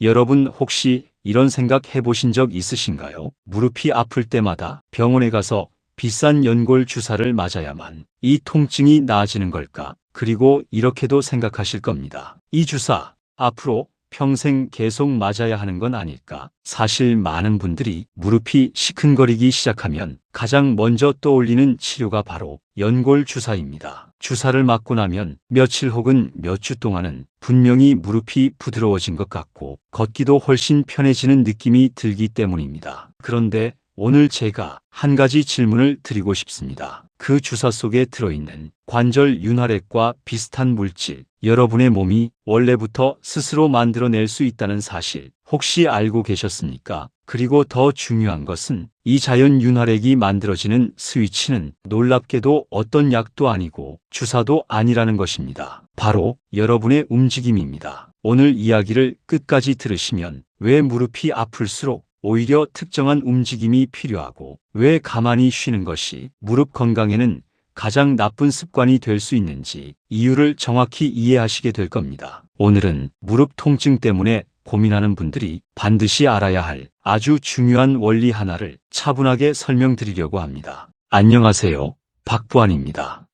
여러분 혹시 이런 생각 해보신 적 있으신가요? 무릎이 아플 때마다 병원에 가서 비싼 연골 주사를 맞아야만 이 통증이 나아지는 걸까? 그리고 이렇게도 생각하실 겁니다. 이 주사 앞으로 평생 계속 맞아야 하는 건 아닐까? 사실 많은 분들이 무릎이 시큰거리기 시작하면 가장 먼저 떠올리는 치료가 바로 연골 주사입니다. 주사를 맞고 나면 며칠 혹은 몇 주 동안은 분명히 무릎이 부드러워진 것 같고 걷기도 훨씬 편해지는 느낌이 들기 때문입니다. 그런데 오늘 제가 한 가지 질문을 드리고 싶습니다. 그 주사 속에 들어있는 관절 윤활액과 비슷한 물질, 여러분의 몸이 원래부터 스스로 만들어낼 수 있다는 사실 혹시 알고 계셨습니까? 그리고 더 중요한 것은 이 자연 윤활액이 만들어지는 스위치는 놀랍게도 어떤 약도 아니고 주사도 아니라는 것입니다. 바로 여러분의 움직임입니다. 오늘 이야기를 끝까지 들으시면 왜 무릎이 아플수록 오히려 특정한 움직임이 필요하고 왜 가만히 쉬는 것이 무릎 건강에는 가장 나쁜 습관이 될 수 있는지 이유를 정확히 이해하시게 될 겁니다. 오늘은 무릎 통증 때문에 고민하는 분들이 반드시 알아야 할 아주 중요한 원리 하나를 차분하게 설명드리려고 합니다. 안녕하세요. 박부환입니다.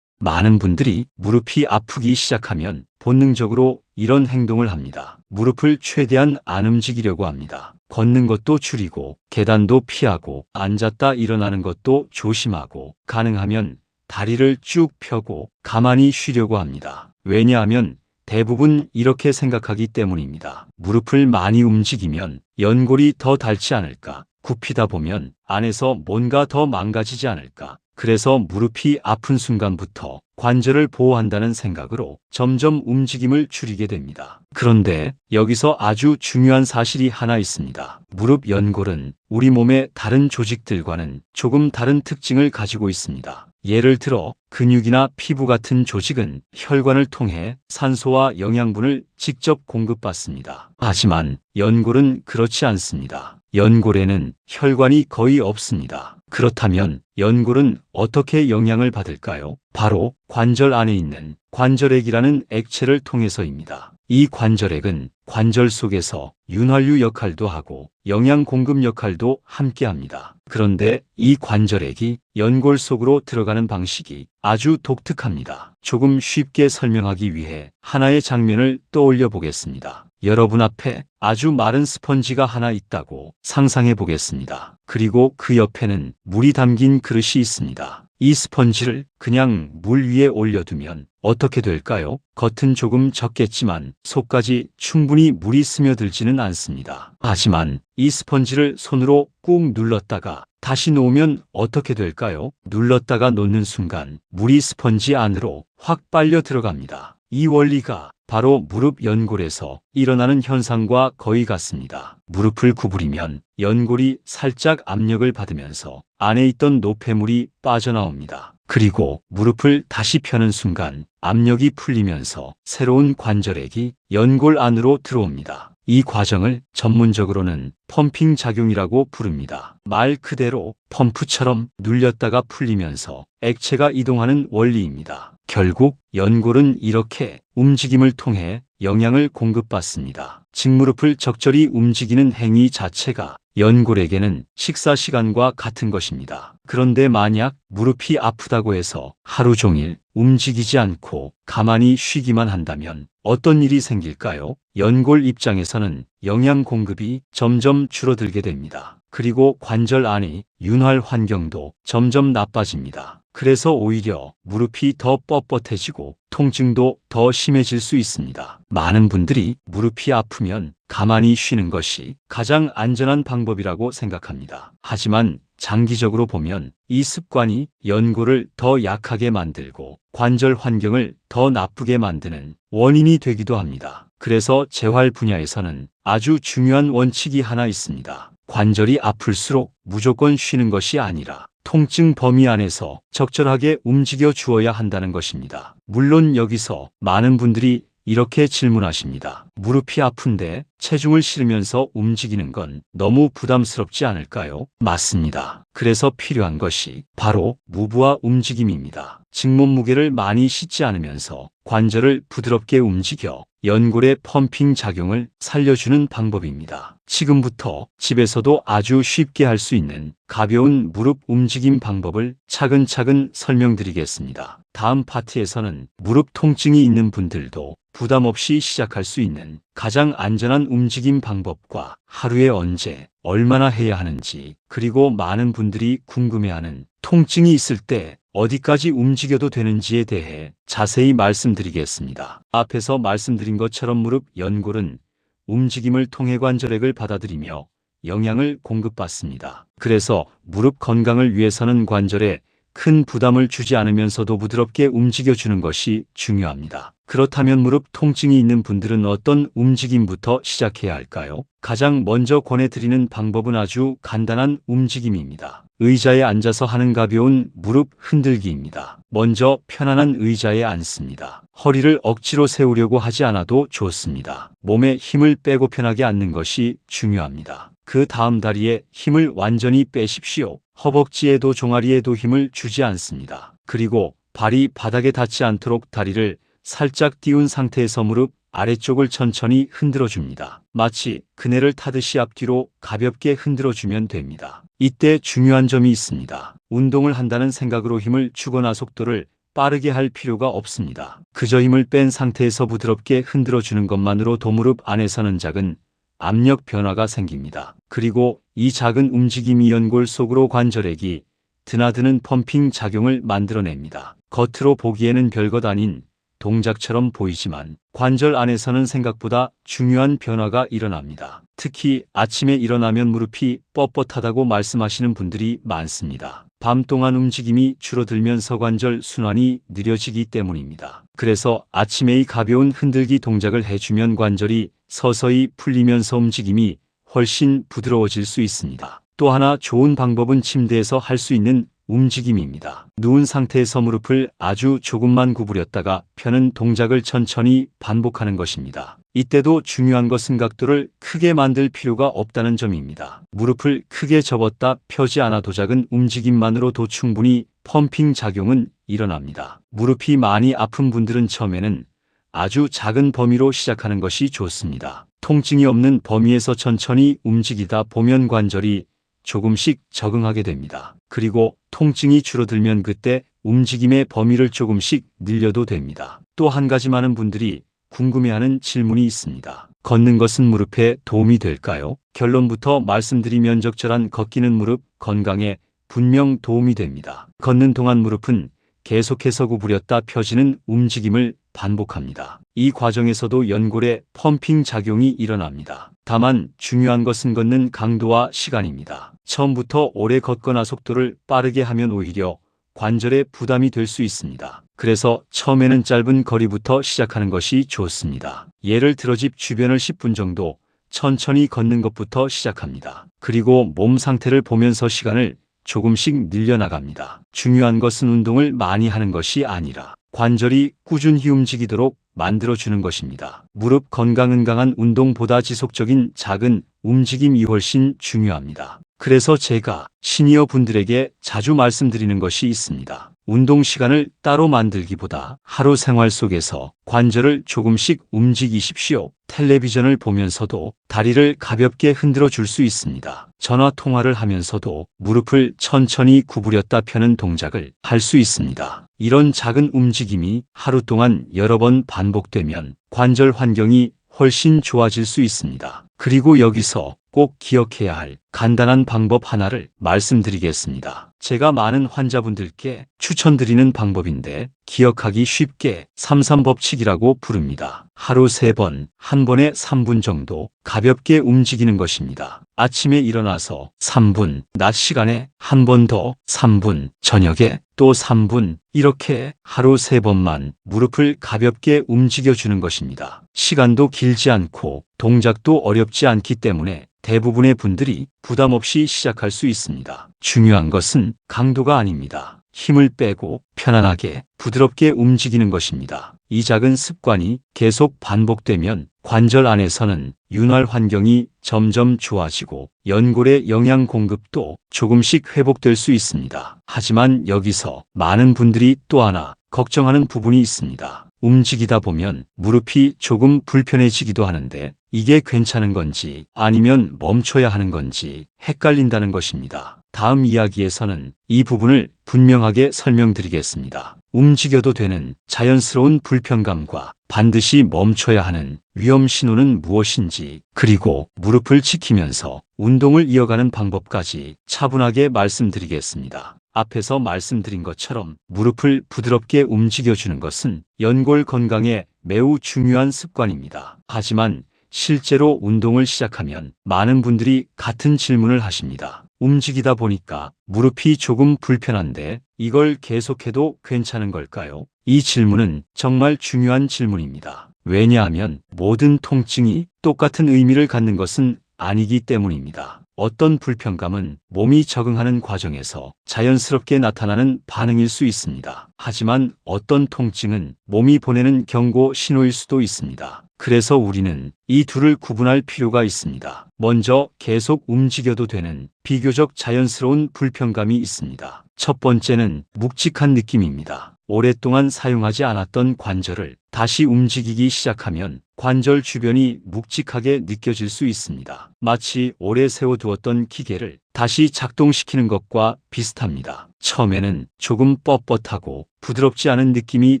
많은 분들이 무릎이 아프기 시작하면 본능적으로 이런 행동을 합니다. 무릎을 최대한 안 움직이려고 합니다. 걷는 것도 줄이고 계단도 피하고 앉았다 일어나는 것도 조심하고 가능하면 다리를 쭉 펴고 가만히 쉬려고 합니다. 왜냐하면 대부분 이렇게 생각하기 때문입니다. 무릎을 많이 움직이면 연골이 더 닳지 않을까? 굽히다 보면 안에서 뭔가 더 망가지지 않을까? 그래서 무릎이 아픈 순간부터 관절을 보호한다는 생각으로 점점 움직임을 줄이게 됩니다. 그런데 여기서 아주 중요한 사실이 하나 있습니다. 무릎 연골은 우리 몸의 다른 조직들과는 조금 다른 특징을 가지고 있습니다. 예를 들어 근육이나 피부 같은 조직은 혈관을 통해 산소와 영양분을 직접 공급받습니다. 하지만 연골은 그렇지 않습니다. 연골에는 혈관이 거의 없습니다. 그렇다면 연골은 어떻게 영향을 받을까요? 바로 관절 안에 있는 관절액이라는 액체를 통해서입니다. 이 관절액은 관절 속에서 윤활유 역할도 하고 영양 공급 역할도 함께 합니다. 그런데 이 관절액이 연골 속으로 들어가는 방식이 아주 독특합니다. 조금 쉽게 설명하기 위해 하나의 장면을 떠올려 보겠습니다. 여러분 앞에 아주 마른 스펀지가 하나 있다고 상상해 보겠습니다. 그리고 그 옆에는 물이 담긴 그릇이 있습니다. 이 스펀지를 그냥 물 위에 올려두면 어떻게 될까요? 겉은 조금 젖겠지만 속까지 충분히 물이 스며들지는 않습니다. 하지만 이 스펀지를 손으로 꾹 눌렀다가 다시 놓으면 어떻게 될까요? 눌렀다가 놓는 순간 물이 스펀지 안으로 확 빨려 들어갑니다. 이 원리가 바로 무릎 연골에서 일어나는 현상과 거의 같습니다. 무릎을 구부리면 연골이 살짝 압력을 받으면서 안에 있던 노폐물이 빠져나옵니다. 그리고 무릎을 다시 펴는 순간 압력이 풀리면서 새로운 관절액이 연골 안으로 들어옵니다. 이 과정을 전문적으로는 펌핑 작용이라고 부릅니다. 말 그대로 펌프처럼 눌렸다가 풀리면서 액체가 이동하는 원리입니다. 결국 연골은 이렇게 움직임을 통해 영양을 공급받습니다. 즉 무릎을 적절히 움직이는 행위 자체가 연골에게는 식사 시간과 같은 것입니다. 그런데 만약 무릎이 아프다고 해서 하루 종일 움직이지 않고 가만히 쉬기만 한다면 어떤 일이 생길까요? 연골 입장에서는 영양 공급이 점점 줄어들게 됩니다. 그리고 관절 안의 윤활 환경도 점점 나빠집니다. 그래서 오히려 무릎이 더 뻣뻣해지고 통증도 더 심해질 수 있습니다. 많은 분들이 무릎이 아프면 가만히 쉬는 것이 가장 안전한 방법이라고 생각합니다. 하지만 장기적으로 보면 이 습관이 연골을 더 약하게 만들고 관절 환경을 더 나쁘게 만드는 원인이 되기도 합니다. 그래서 재활 분야에서는 아주 중요한 원칙이 하나 있습니다. 관절이 아플수록 무조건 쉬는 것이 아니라 통증 범위 안에서 적절하게 움직여 주어야 한다는 것입니다. 물론 여기서 많은 분들이 이렇게 질문하십니다. 무릎이 아픈데 체중을 실으면서 움직이는 건 너무 부담스럽지 않을까요? 맞습니다. 그래서 필요한 것이 바로 무브와 움직임입니다. 직몸 무게를 많이 싣지 않으면서 관절을 부드럽게 움직여 연골의 펌핑 작용을 살려주는 방법입니다. 지금부터 집에서도 아주 쉽게 할 수 있는 가벼운 무릎 움직임 방법을 차근차근 설명드리겠습니다. 다음 파트에서는 무릎 통증이 있는 분들도 부담 없이 시작할 수 있는 가장 안전한 움직임 방법과 하루에 언제, 얼마나 해야 하는지, 그리고 많은 분들이 궁금해하는 통증이 있을 때 어디까지 움직여도 되는지에 대해 자세히 말씀드리겠습니다. 앞에서 말씀드린 것처럼 무릎 연골은 움직임을 통해 관절액을 받아들이며 영향을 공급받습니다. 그래서 무릎 건강을 위해서는 관절에 큰 부담을 주지 않으면서도 부드럽게 움직여주는 것이 중요합니다. 그렇다면 무릎 통증이 있는 분들은 어떤 움직임부터 시작해야 할까요? 가장 먼저 권해드리는 방법은 아주 간단한 움직임입니다. 의자에 앉아서 하는 가벼운 무릎 흔들기입니다. 먼저 편안한 의자에 앉습니다. 허리를 억지로 세우려고 하지 않아도 좋습니다. 몸에 힘을 빼고 편하게 앉는 것이 중요합니다. 그 다음 다리에 힘을 완전히 빼십시오. 허벅지에도 종아리에도 힘을 주지 않습니다. 그리고 발이 바닥에 닿지 않도록 다리를 살짝 띄운 상태에서 무릎 아래쪽을 천천히 흔들어줍니다. 마치 그네를 타듯이 앞뒤로 가볍게 흔들어주면 됩니다. 이때 중요한 점이 있습니다. 운동을 한다는 생각으로 힘을 주거나 속도를 빠르게 할 필요가 없습니다. 그저 힘을 뺀 상태에서 부드럽게 흔들어주는 것만으로도 무릎 안에서는 작은 압력 변화가 생깁니다. 그리고 이 작은 움직임이 연골 속으로 관절액이 드나드는 펌핑 작용을 만들어냅니다. 겉으로 보기에는 별것 아닌 동작처럼 보이지만 관절 안에서는 생각보다 중요한 변화가 일어납니다. 특히 아침에 일어나면 무릎이 뻣뻣하다고 말씀하시는 분들이 많습니다. 밤 동안 움직임이 줄어들면서 관절 순환이 느려지기 때문입니다. 그래서 아침에 이 가벼운 흔들기 동작을 해주면 관절이 서서히 풀리면서 움직임이 훨씬 부드러워질 수 있습니다. 또 하나 좋은 방법은 침대에서 할 수 있는 움직임입니다. 누운 상태에서 무릎을 아주 조금만 구부렸다가 펴는 동작을 천천히 반복하는 것입니다. 이때도 중요한 것은 각도를 크게 만들 필요가 없다는 점입니다. 무릎을 크게 접었다 펴지 않아도 작은 움직임만으로도 충분히 펌핑 작용은 일어납니다. 무릎이 많이 아픈 분들은 처음에는 아주 작은 범위로 시작하는 것이 좋습니다. 통증이 없는 범위에서 천천히 움직이다 보면 관절이 조금씩 적응하게 됩니다. 그리고 통증이 줄어들면 그때 움직임의 범위를 조금씩 늘려도 됩니다. 또 한 가지 많은 분들이 궁금해하는 질문이 있습니다. 걷는 것은 무릎에 도움이 될까요? 결론부터 말씀드리면 적절한 걷기는 무릎 건강에 분명 도움이 됩니다. 걷는 동안 무릎은 계속해서 구부렸다 펴지는 움직임을 반복합니다. 이 과정에서도 연골의 펌핑 작용이 일어납니다. 다만 중요한 것은 걷는 강도와 시간입니다. 처음부터 오래 걷거나 속도를 빠르게 하면 오히려 관절에 부담이 될 수 있습니다. 그래서 처음에는 짧은 거리부터 시작하는 것이 좋습니다. 예를 들어 집 주변을 10분 정도 천천히 걷는 것부터 시작합니다. 그리고 몸 상태를 보면서 시간을 조금씩 늘려나갑니다. 중요한 것은 운동을 많이 하는 것이 아니라 관절이 꾸준히 움직이도록 만들어주는 것입니다. 무릎 건강은 강한 운동보다 지속적인 작은 움직임이 훨씬 중요합니다. 그래서 제가 시니어 분들에게 자주 말씀드리는 것이 있습니다. 운동 시간을 따로 만들기보다 하루 생활 속에서 관절을 조금씩 움직이십시오. 텔레비전을 보면서도 다리를 가볍게 흔들어 줄 수 있습니다. 전화 통화를 하면서도 무릎을 천천히 구부렸다 펴는 동작을 할 수 있습니다. 이런 작은 움직임이 하루 동안 여러 번 반복되면 관절 환경이 훨씬 좋아질 수 있습니다. 그리고 여기서 꼭 기억해야 할 간단한 방법 하나를 말씀드리겠습니다. 제가 많은 환자분들께 추천드리는 방법인데 기억하기 쉽게 33법칙이라고 부릅니다. 하루 3번, 한 번에 3분 정도 가볍게 움직이는 것입니다. 아침에 일어나서 3분, 낮 시간에 한 번 더 3분, 저녁에 또 3분, 이렇게 하루 3번만 무릎을 가볍게 움직여주는 것입니다. 시간도 길지 않고 동작도 어렵지 않기 때문에 대부분의 분들이 부담 없이 시작할 수 있습니다. 중요한 것은 강도가 아닙니다. 힘을 빼고 편안하게 부드럽게 움직이는 것입니다. 이 작은 습관이 계속 반복되면 관절 안에서는 윤활 환경이 점점 좋아지고 연골의 영양 공급도 조금씩 회복될 수 있습니다. 하지만 여기서 많은 분들이 또 하나 걱정하는 부분이 있습니다. 움직이다 보면 무릎이 조금 불편해지기도 하는데 이게 괜찮은 건지 아니면 멈춰야 하는 건지 헷갈린다는 것입니다. 다음 이야기에서는 이 부분을 분명하게 설명드리겠습니다. 움직여도 되는 자연스러운 불편감과 반드시 멈춰야 하는 위험 신호는 무엇인지, 그리고 무릎을 지키면서 운동을 이어가는 방법까지 차분하게 말씀드리겠습니다. 앞에서 말씀드린 것처럼 무릎을 부드럽게 움직여주는 것은 연골 건강에 매우 중요한 습관입니다. 하지만 실제로 운동을 시작하면 많은 분들이 같은 질문을 하십니다. 움직이다 보니까 무릎이 조금 불편한데 이걸 계속해도 괜찮은 걸까요? 이 질문은 정말 중요한 질문입니다. 왜냐하면 모든 통증이 똑같은 의미를 갖는 것은 아니기 때문입니다. 어떤 불편감은 몸이 적응하는 과정에서 자연스럽게 나타나는 반응일 수 있습니다. 하지만 어떤 통증은 몸이 보내는 경고 신호일 수도 있습니다. 그래서 우리는 이 둘을 구분할 필요가 있습니다. 먼저 계속 움직여도 되는 비교적 자연스러운 불편감이 있습니다. 첫 번째는 묵직한 느낌입니다. 오랫동안 사용하지 않았던 관절을 다시 움직이기 시작하면 관절 주변이 묵직하게 느껴질 수 있습니다. 마치 오래 세워두었던 기계를 다시 작동시키는 것과 비슷합니다. 처음에는 조금 뻣뻣하고 부드럽지 않은 느낌이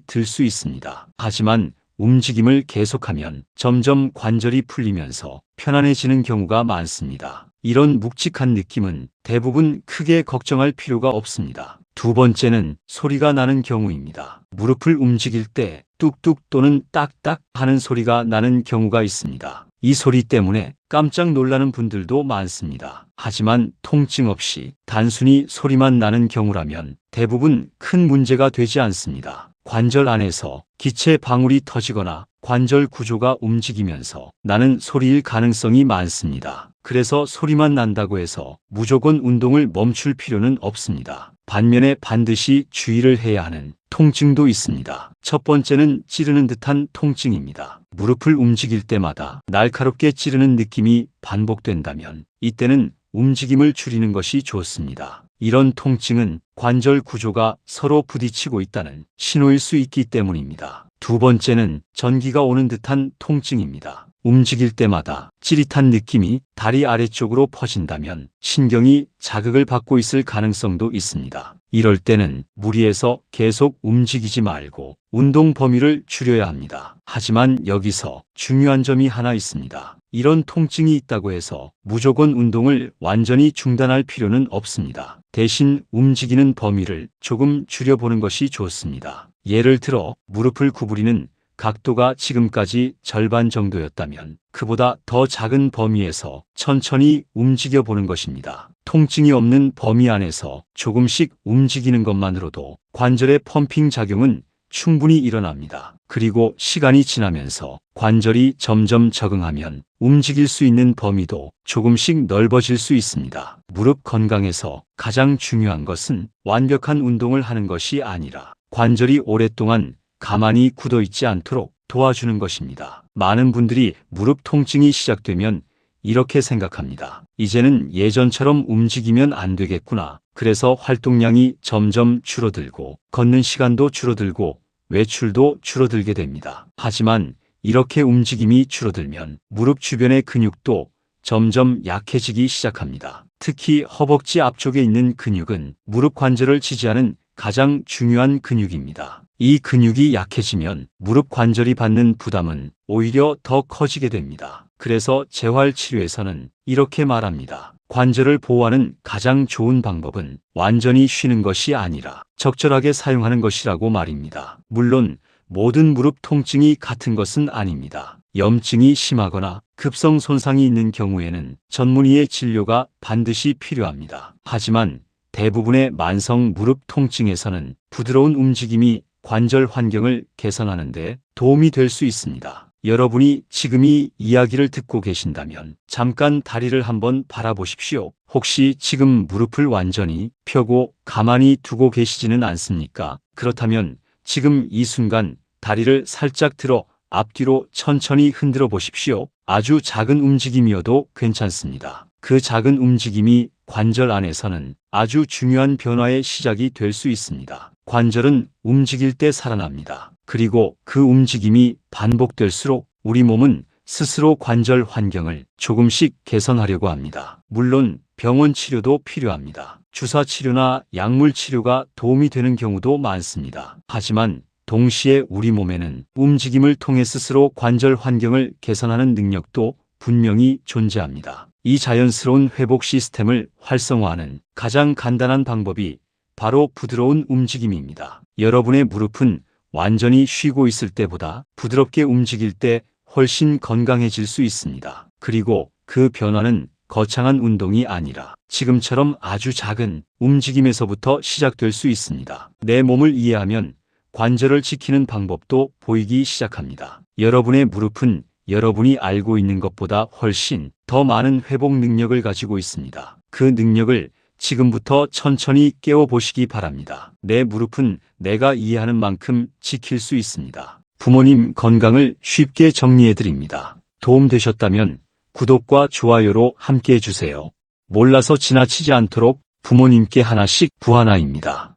들 수 있습니다. 하지만 움직임을 계속하면 점점 관절이 풀리면서 편안해지는 경우가 많습니다. 이런 묵직한 느낌은 대부분 크게 걱정할 필요가 없습니다. 두 번째는 소리가 나는 경우입니다. 무릎을 움직일 때 뚝뚝 또는 딱딱 하는 소리가 나는 경우가 있습니다. 이 소리 때문에 깜짝 놀라는 분들도 많습니다. 하지만 통증 없이 단순히 소리만 나는 경우라면 대부분 큰 문제가 되지 않습니다. 관절 안에서 기체 방울이 터지거나 관절 구조가 움직이면서 나는 소리일 가능성이 많습니다. 그래서 소리만 난다고 해서 무조건 운동을 멈출 필요는 없습니다. 반면에 반드시 주의를 해야 하는 통증도 있습니다. 첫 번째는 찌르는 듯한 통증입니다. 무릎을 움직일 때마다 날카롭게 찌르는 느낌이 반복된다면 이때는 움직임을 줄이는 것이 좋습니다. 이런 통증은 관절 구조가 서로 부딪히고 있다는 신호일 수 있기 때문입니다. 두 번째는 전기가 오는 듯한 통증입니다. 움직일 때마다 찌릿한 느낌이 다리 아래쪽으로 퍼진다면 신경이 자극을 받고 있을 가능성도 있습니다. 이럴 때는 무리해서 계속 움직이지 말고 운동 범위를 줄여야 합니다. 하지만 여기서 중요한 점이 하나 있습니다. 이런 통증이 있다고 해서 무조건 운동을 완전히 중단할 필요는 없습니다. 대신 움직이는 범위를 조금 줄여보는 것이 좋습니다. 예를 들어 무릎을 구부리는 각도가 지금까지 절반 정도였다면 그보다 더 작은 범위에서 천천히 움직여 보는 것입니다. 통증이 없는 범위 안에서 조금씩 움직이는 것만으로도 관절의 펌핑 작용은 충분히 일어납니다. 그리고 시간이 지나면서 관절이 점점 적응하면 움직일 수 있는 범위도 조금씩 넓어질 수 있습니다. 무릎 건강에서 가장 중요한 것은 완벽한 운동을 하는 것이 아니라 관절이 오랫동안 가만히 굳어 있지 않도록 도와주는 것입니다. 많은 분들이 무릎 통증이 시작되면 이렇게 생각합니다. 이제는 예전처럼 움직이면 안 되겠구나. 그래서 활동량이 점점 줄어들고 걷는 시간도 줄어들고 외출도 줄어들게 됩니다. 하지만 이렇게 움직임이 줄어들면 무릎 주변의 근육도 점점 약해지기 시작합니다. 특히 허벅지 앞쪽에 있는 근육은 무릎 관절을 지지하는 가장 중요한 근육입니다. 이 근육이 약해지면 무릎 관절이 받는 부담은 오히려 더 커지게 됩니다. 그래서 재활치료에서는 이렇게 말합니다. 관절을 보호하는 가장 좋은 방법은 완전히 쉬는 것이 아니라 적절하게 사용하는 것이라고 말입니다. 물론 모든 무릎 통증이 같은 것은 아닙니다. 염증이 심하거나 급성 손상이 있는 경우에는 전문의의 진료가 반드시 필요합니다. 하지만 대부분의 만성 무릎 통증에서는 부드러운 움직임이 관절 환경을 개선하는 데 도움이 될 수 있습니다. 여러분이 지금 이 이야기를 듣고 계신다면 잠깐 다리를 한번 바라보십시오. 혹시 지금 무릎을 완전히 펴고 가만히 두고 계시지는 않습니까? 그렇다면 지금 이 순간 다리를 살짝 들어 앞뒤로 천천히 흔들어 보십시오. 아주 작은 움직임이어도 괜찮습니다. 그 작은 움직임이 관절 안에서는 아주 중요한 변화의 시작이 될 수 있습니다. 관절은 움직일 때 살아납니다. 그리고 그 움직임이 반복될수록 우리 몸은 스스로 관절 환경을 조금씩 개선하려고 합니다. 물론 병원 치료도 필요합니다. 주사 치료나 약물 치료가 도움이 되는 경우도 많습니다. 하지만 동시에 우리 몸에는 움직임을 통해 스스로 관절 환경을 개선하는 능력도 분명히 존재합니다. 이 자연스러운 회복 시스템을 활성화하는 가장 간단한 방법이 바로 부드러운 움직임입니다. 여러분의 무릎은 완전히 쉬고 있을 때보다 부드럽게 움직일 때 훨씬 건강해질 수 있습니다. 그리고 그 변화는 거창한 운동이 아니라 지금처럼 아주 작은 움직임에서부터 시작될 수 있습니다. 내 몸을 이해하면 관절을 지키는 방법도 보이기 시작합니다. 여러분의 무릎은 여러분이 알고 있는 것보다 훨씬 더 많은 회복 능력을 가지고 있습니다. 그 능력을 지금부터 천천히 깨워보시기 바랍니다. 내 무릎은 내가 이해하는 만큼 지킬 수 있습니다. 부모님 건강을 쉽게 정리해드립니다. 도움되셨다면 구독과 좋아요로 함께 해주세요. 몰라서 지나치지 않도록 부모님께 하나씩 부하나입니다.